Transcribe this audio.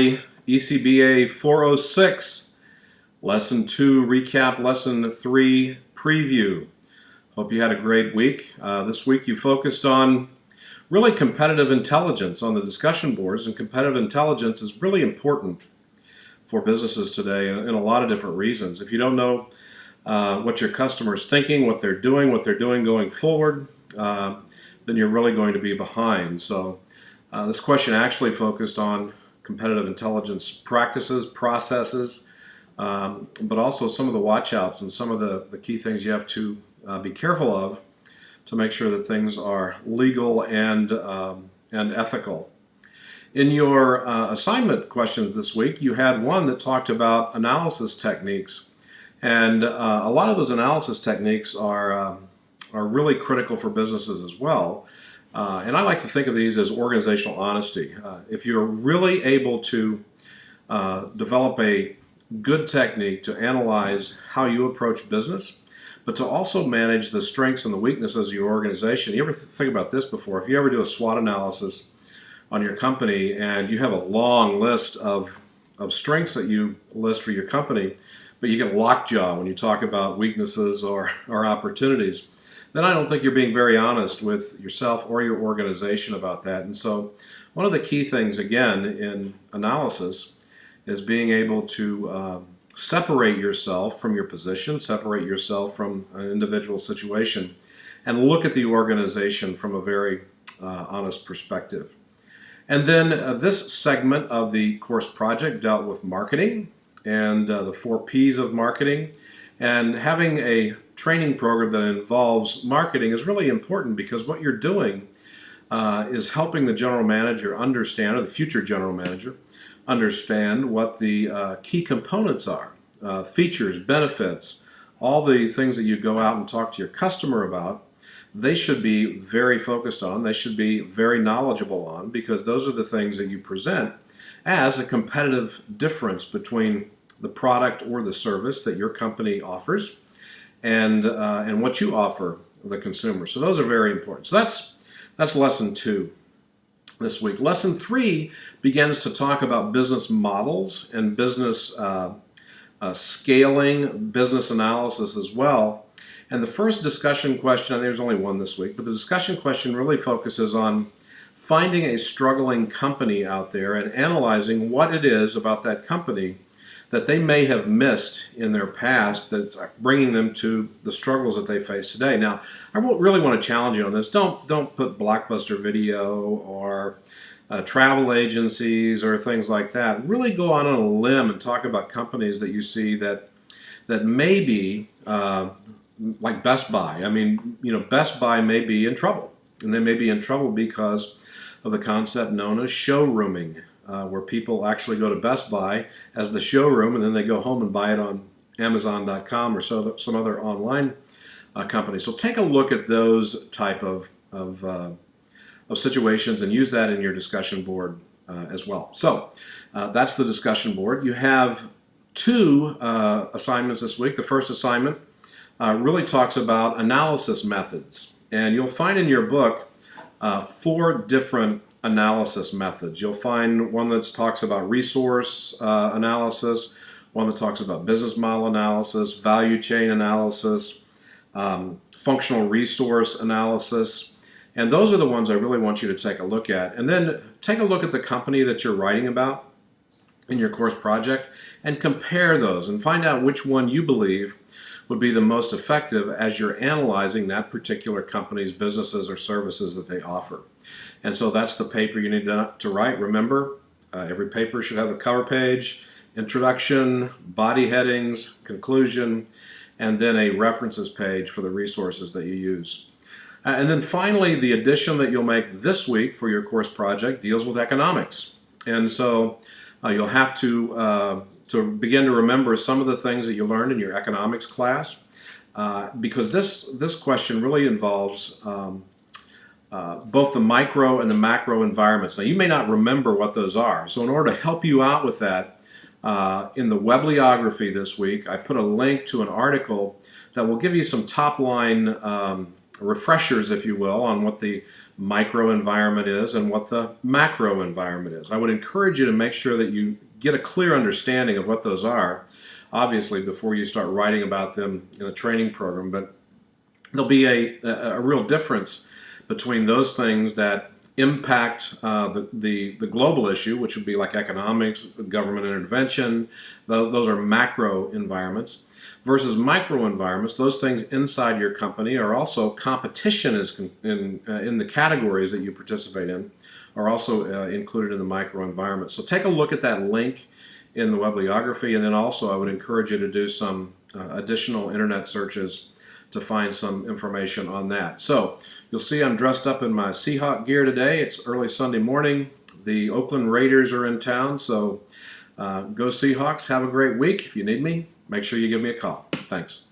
everybody. ECBA 406, Lesson 2 recap, Lesson 3 preview. Hope you had a great week. This week you focused on really competitive intelligence on the discussion boards, and competitive intelligence is really important for businesses today in a lot of different reasons. If you don't know what your customer's thinking, what they're doing going forward, then you're really going to be behind. So this question actually focused on competitive intelligence practices, processes, but also some of the watch-outs and some of the key things you have to be careful of to make sure that things are legal and ethical. In your assignment questions this week, you had one that talked about analysis techniques, and a lot of those analysis techniques are really critical for businesses as well. And I like to think of these as organizational honesty. If you're really able to develop a good technique to analyze how you approach business, but to also manage the strengths and the weaknesses of your organization. You ever think about this before? If you ever do a SWOT analysis on your company and you have a long list of strengths that you list for your company, but you get lockjaw when you talk about weaknesses or opportunities, then I don't think you're being very honest with yourself or your organization about that. And so one of the key things, again, in analysis is being able to separate yourself from your position, separate yourself from an individual situation, and look at the organization from a very honest perspective. And then this segment of the course project dealt with marketing and the 4 P's of marketing. And having a training program that involves marketing is really important, because what you're doing is helping the general manager understand, or the future general manager, understand what the key components are, features, benefits, all the things that you go out and talk to your customer about. They should be very focused on, they should be very knowledgeable on, because those are the things that you present as a competitive difference between the product or the service that your company offers and what you offer the consumer. So those are very important. So that's lesson 2 this week. Lesson 3 begins to talk about business models and business scaling, business analysis as well. And the first discussion question, and there's only one this week, but the discussion question really focuses on finding a struggling company out there and analyzing what it is about that company that they may have missed in their past that's bringing them to the struggles that they face today. Now, I really want to challenge you on this. Don't put Blockbuster Video or travel agencies or things like that. Really go out on a limb and talk about companies that you see that may be like Best Buy. I mean, Best Buy may be in trouble, and they may be in trouble because of the concept known as showrooming, where people actually go to Best Buy as the showroom, and then they go home and buy it on Amazon.com or some other online company. So take a look at those type of situations and use that in your discussion board as well. So that's the discussion board. You have 2 assignments this week. The first assignment really talks about analysis methods, and you'll find in your book 4 different analysis methods. You'll find one that talks about resource analysis, one that talks about business model analysis, value chain analysis, functional resource analysis, and those are the ones I really want you to take a look at. And then take a look at the company that you're writing about in your course project and compare those and find out which one you believe would be the most effective as you're analyzing that particular company's businesses or services that they offer. And so that's the paper you need to write. Remember, every paper should have a cover page, introduction, body headings, conclusion, and then a references page for the resources that you use. And then finally, the addition that you'll make this week for your course project deals with economics. And so you'll have to begin to remember some of the things that you learned in your economics class, because this question really involves both the micro and the macro environments. Now, you may not remember what those are, so in order to help you out with that, in the Webliography this week, I put a link to an article that will give you some top-line refreshers, if you will, on what the micro environment is and what the macro environment is. I would encourage you to make sure that you get a clear understanding of what those are, obviously, before you start writing about them in a training program. But there'll be a real difference between those things that impact the global issue, which would be like economics, government intervention. Those are macro environments. Versus micro environments, those things inside your company are also competition in the categories that you participate in are also included in the micro environment. So take a look at that link in the bibliography, and then also I would encourage you to do some additional internet searches to find some information on that. So you'll see I'm dressed up in my Seahawk gear today. It's early Sunday morning. The Oakland Raiders are in town, so go Seahawks. Have a great week. If you need me, make sure you give me a call. Thanks.